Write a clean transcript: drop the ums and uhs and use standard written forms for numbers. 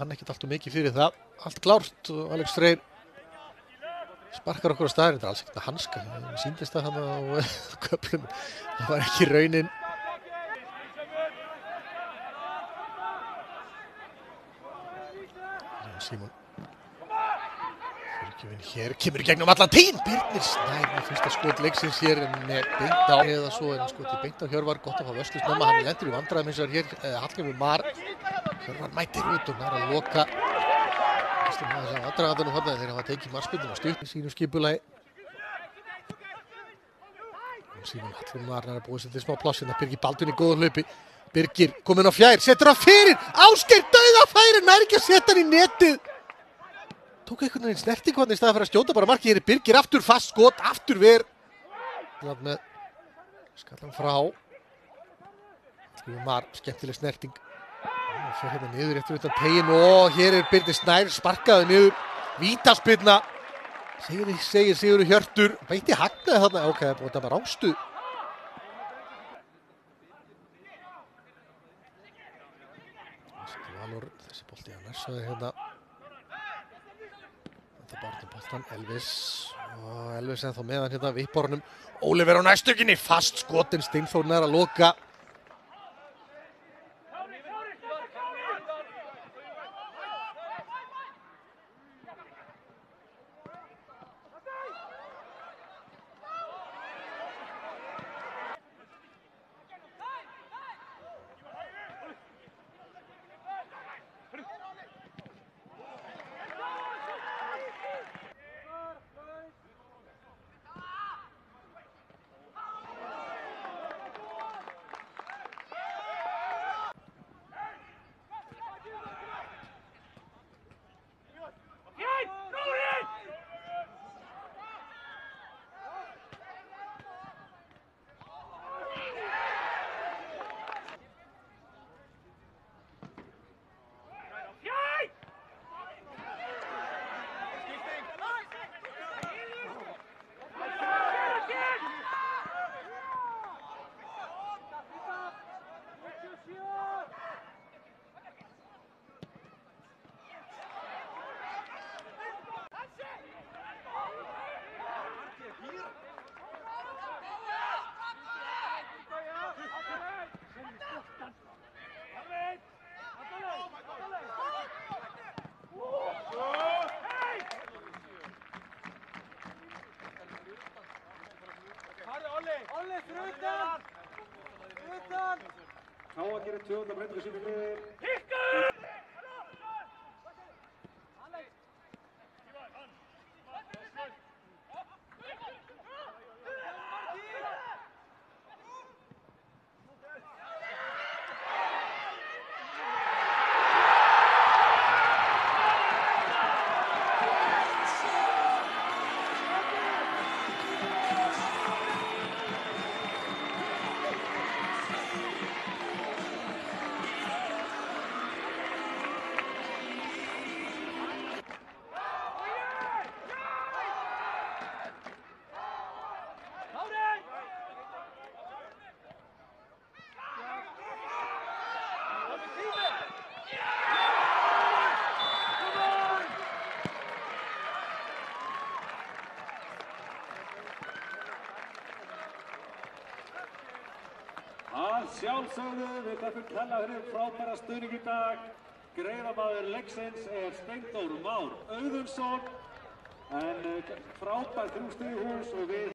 hann ekkert allt og mikið fyrir það. Allt klárt og Alex Freyr sparkar okkur á staðinn. Þetta er alls ekkert að hanska. Það sýndist það hann á köflum. Það var ekki raunin. Símon. Fyrirgjöfin hér. Kemur í gegnum allan tín. Birnir Snær með fyrsta skot leiksins hér en beint á eða svo en skotið beint á Hjörvar. Gott að fá vörslu snemma. Hann lendir í vandræðum eins og hér. Hallgrímur Mar. Hjörvar mætir út og nær að loka. Þess að aðdragandanum þarna þegar hann var tekið markspyrnuna stutt í sínu skipulagi. Símon Hallgrímur Mar nær að búið sér til smá pláss en það Birgir Baldvin í góðu hlaupi. Birgir kominn á fjær, setur hann fyrir. Ásgeir dauðafæri, nær ekki að setja hann í netið. Tók einhvern veginn snertingu hann í staðan fyrir að skjóta bara markið. Hér er Birgir aftur fast skot, aftur ver. Með skallan frá. Hallgrímur Mar, skemmtileg snerting. Það fer hérna niður eftir utan tegin og hér er Birnir Snær sparkaði niður. Vítaspyrna. Segir Sigurður Hjörtur. Beitti hagnaði þarna. Ok, það var rángstuð. Þessi bolti að næsaði hérna. Þetta barði boltan. Elvis. Og Elvis ennþá meðan hérna vippbornum. Oliver á næstökinni. Fast skotin. Steinþór nær að loka. Olli, fyrir utan! Þá að gera 200 breytingar síðan fyrir. Hikkur! Að sjálfsögðu við þökkum kærlega fyrir frábæra stuðning í dag. Greiðamaður leiksins er Steindór Már Auðunsson en frábært 3 stig í hús og við